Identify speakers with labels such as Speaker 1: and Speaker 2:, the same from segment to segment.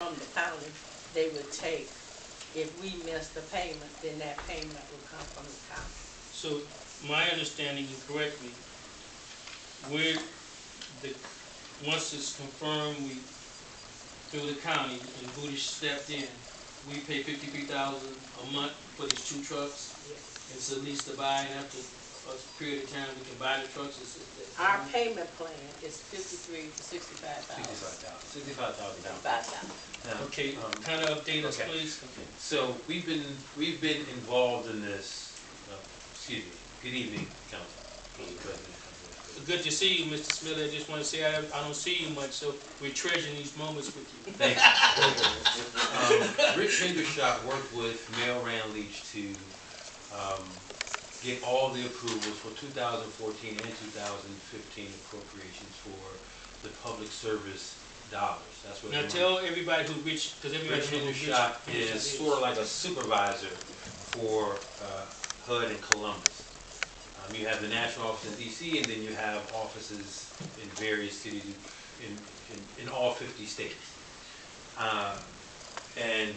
Speaker 1: from the county, they would take, if we missed the payment, then that payment would come from the county.
Speaker 2: So, my understanding, and correct me, once it's confirmed, through the county, and Bootish stepped in, we pay $53,000 a month for these 2 trucks.
Speaker 1: Yes.
Speaker 2: It's a lease to buy, and after a period of time, we can buy the trucks.
Speaker 1: Our payment plan is $53,000 to $65,000.
Speaker 3: $65,000.
Speaker 2: Okay, kind of update us, please.
Speaker 3: Okay. So we've been involved in this. Excuse me. Good evening, Council.
Speaker 2: Good to see you, Mr. Smedley. I just want to say I don't see you much, so we're treasuring these moments with you.
Speaker 3: Thank you. Rich Hendershot worked with Mayor Rand Leach to get all the approvals for 2014 and 2015 appropriations for the public service dollars. That's what.
Speaker 2: Now tell everybody who Rich, because everybody knows who
Speaker 3: Hendershot is sort of like a supervisor for HUD and Columbus. You have the national office in D.C. and then you have offices in various cities in all 50 states. And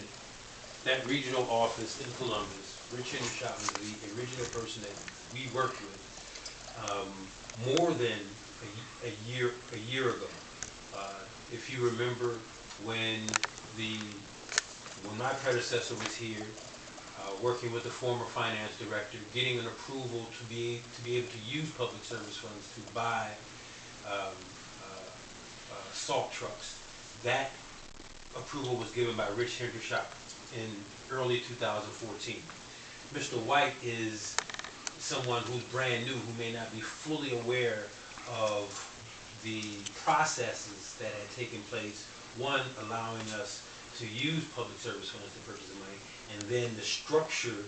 Speaker 3: that regional office in Columbus, Rich Hendershot was the original person that we worked with more than a year ago. If you remember when my predecessor was here, working with the former finance director, getting an approval to be able to use public service funds to buy salt trucks. That approval was given by Rich Hendershot in early 2014. Mr. White is someone who's brand new, who may not be fully aware of the processes that had taken place, one, allowing us to use public service funds to purchase the money, and then the structure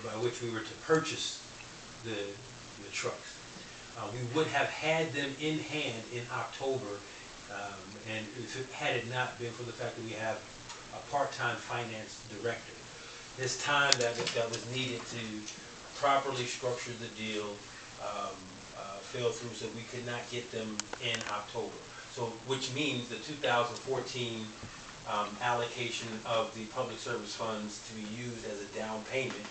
Speaker 3: by which we were to purchase the trucks. We would have had them in hand in October, and had it not been for the fact that we have a part-time finance director. This time that was needed to properly structure the deal fell through, so we could not get them in October. So, which means the 2014 allocation of the public service funds to be used as a down payment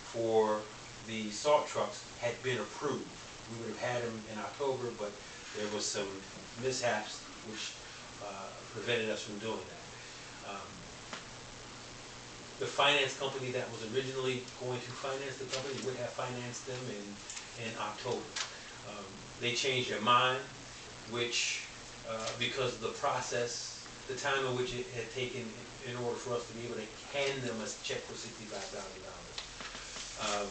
Speaker 3: for the salt trucks had been approved. We would have had them in October, but there was some mishaps which prevented us from doing that. The finance company that was originally going to finance the company would have financed them in October. They changed their mind, which because of the process, the time in which it had taken in order for us to be able to hand them a check for $65,000.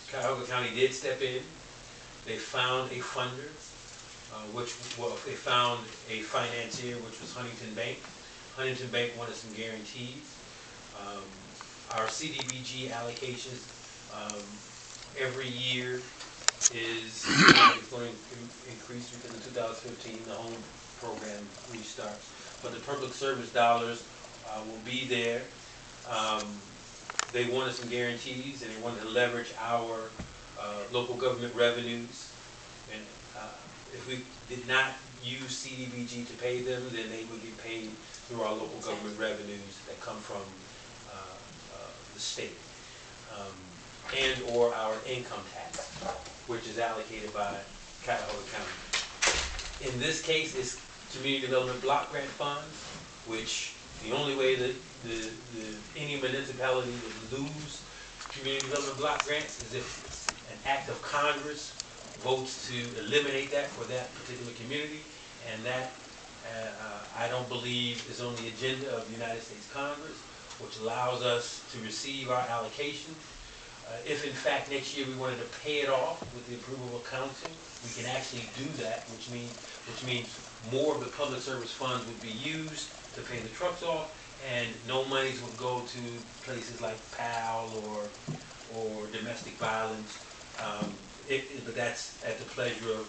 Speaker 3: Cuyahoga County did step in. They found a funder, they found a financier, which was Huntington Bank. Huntington Bank wanted some guarantees. Our CDBG allocations every year is going to increase because in 2015 the home program restarts. But the public service dollars will be there. They wanted some guarantees, and they wanted to leverage our local government revenues. And if we did not use CDBG to pay them, then they would get paid through our local government revenues that come from the state, and or our income tax, which is allocated by Cuyahoga County. In this case, it's community development block grant funds, which the only way that any municipality would lose community development block grants is if an act of Congress votes to eliminate that for that particular community, and that I don't believe is on the agenda of the United States Congress, which allows us to receive our allocation. If in fact next year we wanted to pay it off with the approval of council, we can actually do that, which means more of the public service funds would be used to pay the trucks off, and no monies would go to places like PAL or domestic violence. But that's at the pleasure of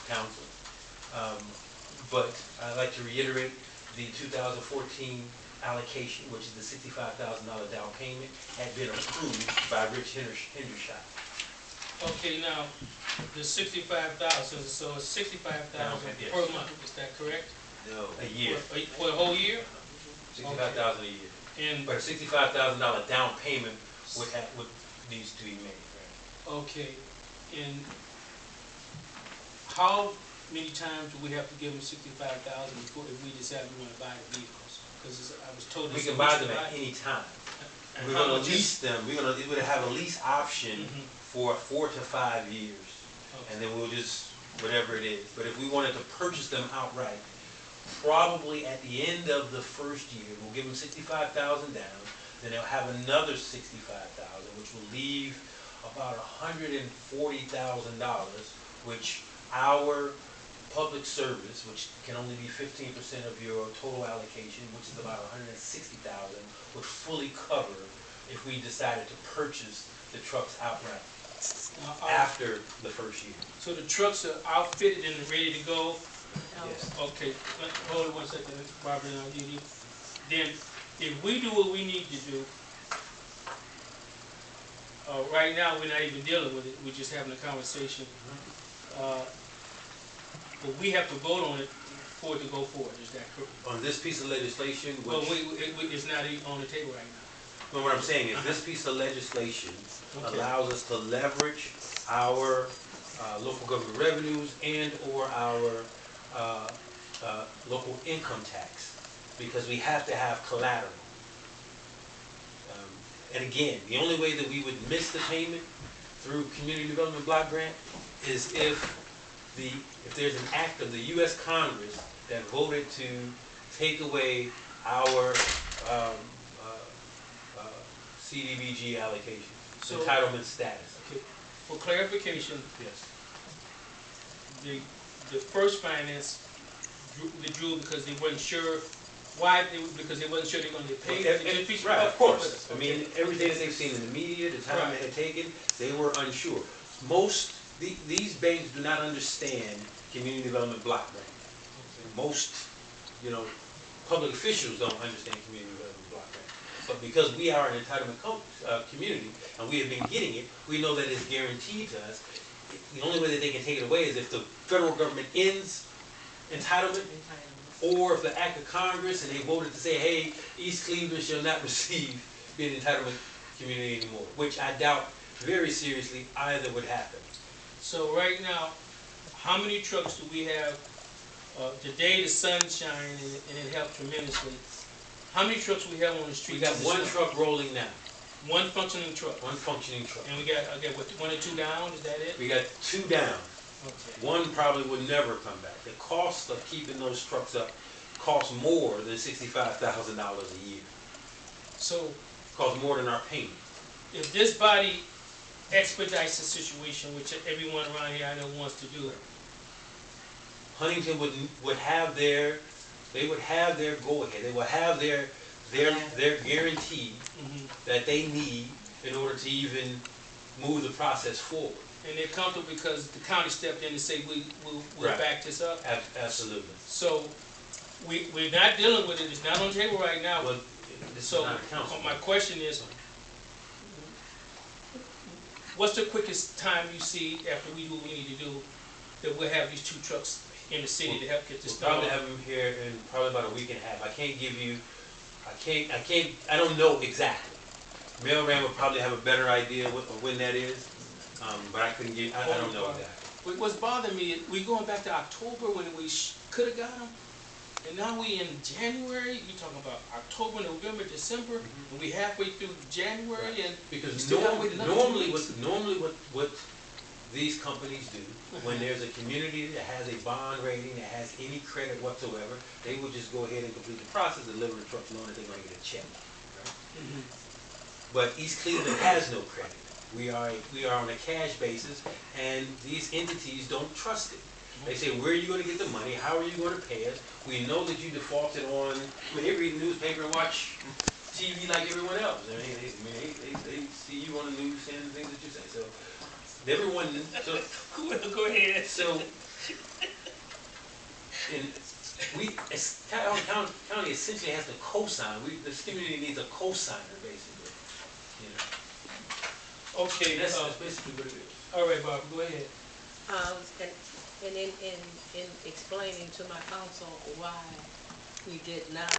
Speaker 3: council. But I'd like to reiterate the 2014 allocation, which is the $65,000 down payment, had been approved by Rich Hendershot.
Speaker 2: Okay, now the $65,000, so it's $65,000 per month. Is that correct?
Speaker 3: No. A year.
Speaker 2: For the whole year?
Speaker 3: $65,000 a year.
Speaker 2: And,
Speaker 3: But a $65,000 down payment would needs to be made. Right?
Speaker 2: okay, and how many times do we have to give them $65,000 before, if we decide we want to buy the vehicles? Because I was told.
Speaker 3: We can buy them at any time.
Speaker 2: And
Speaker 3: We're
Speaker 2: how
Speaker 3: gonna
Speaker 2: much
Speaker 3: lease them, it would have a lease option
Speaker 2: Mhm.
Speaker 3: for 4 to 5 years.
Speaker 2: Okay.
Speaker 3: And then we'll just, whatever it is. But if we wanted to purchase them outright, probably at the end of the first year, we'll give them $65,000 down, then they'll have another $65,000, which will leave about $140,000, which our public service, which can only be 15% of your total allocation, which is about $160,000, would fully cover if we decided to purchase the trucks outright after the first year.
Speaker 2: So the trucks are outfitted and ready to go?
Speaker 3: Yes.
Speaker 2: Okay, hold it 1 second, Barbara, and I'll give you. Then, if we do what we need to do, right now, we're not even dealing with it, we're just having a conversation. But we have to vote on it for it to go forward, is that correct?
Speaker 3: On this piece of legislation,
Speaker 2: Well,
Speaker 3: which,
Speaker 2: it's not even on the table right now.
Speaker 3: well, what I'm saying is, this piece of legislation
Speaker 2: Okay.
Speaker 3: allows us to leverage our local government revenues and/or our local income tax, because we have to have collateral. And again, the only way that we would miss the payment through community development block grant is if there's an act of the U.S. Congress that voted to take away our CDBG allocation,
Speaker 2: So-
Speaker 3: entitlement status.
Speaker 2: Okay. For clarification,
Speaker 3: Yes.
Speaker 2: the first finance withdrew because they weren't sure why, because they wasn't sure they were gonna get paid.
Speaker 3: Right, of course. I
Speaker 2: Okay.
Speaker 3: mean, everything that they've seen in the media, the time
Speaker 2: Right.
Speaker 3: they had taken, they were unsure. These banks do not understand community development block grant. Most, public officials don't understand community development block grant. But because we are an entitlement community, and we have been getting it, we know that it's guaranteed to us. The only way that they can take it away is if the federal government ends entitlement, or if the act of Congress and they voted to say, hey, East Cleveland shall not receive be an entitlement community anymore, which I doubt very seriously either would happen.
Speaker 2: So right now, how many trucks do we have? Today the sun's shining and it helped tremendously. How many trucks we have on the street?
Speaker 3: We got one truck rolling now,
Speaker 2: One functioning truck.
Speaker 3: one functioning truck.
Speaker 2: And we got, what, 1 or 2 down, is that it?
Speaker 3: We got 2 down.
Speaker 2: Okay.
Speaker 3: One probably would never come back. The cost of keeping those trucks up costs more than $65,000 a year.
Speaker 2: So
Speaker 3: Costs more than our payment.
Speaker 2: if this body expedites the situation, which everyone around here I know wants to do,
Speaker 3: Huntington would have their go-ahead. They would have their guarantee that they need in order to even move the process forward.
Speaker 2: and they're comfortable because the county stepped in and said, we'll
Speaker 3: Right.
Speaker 2: back this up.
Speaker 3: Absolutely.
Speaker 2: So we're not dealing with it, it's not on the table right now.
Speaker 3: Well, this is
Speaker 2: So
Speaker 3: not a council.
Speaker 2: my question is, what's the quickest time you see after we do what we need to do, that we'll have these 2 trucks in the city to help get this
Speaker 3: We'll probably
Speaker 2: done?
Speaker 3: have them here in probably about a week and a half. I don't know exactly. Mailman would probably have a better idea of when that is, but I don't know exactly.
Speaker 2: What's bothering me, we going back to October when we could have got them, and now we in January, you talking about October, November, December, and we halfway through January, and
Speaker 3: Because
Speaker 2: still gotta wait another 2
Speaker 3: normally
Speaker 2: weeks.
Speaker 3: what these companies do, when there's a community that has a bond rating, that has any credit whatsoever, they will just go ahead and complete the process, deliver the truck loan, and they're gonna get a check. Right? But East Cleveland has no credit. We are on a cash basis, and these entities don't trust it. They say, where are you going to get the money? How are you going to pay us? We know that you defaulted on, they read the newspaper and watch TV like everyone else. I mean, they see you on the news saying the things that you say. So everyone,
Speaker 2: Go ahead.
Speaker 3: so county essentially has to co-sign. This community needs a co-signer, basically.
Speaker 2: Okay,
Speaker 3: And that's basically what it is.
Speaker 2: all right, Bob, go ahead.
Speaker 1: And And in explaining to my council why we did not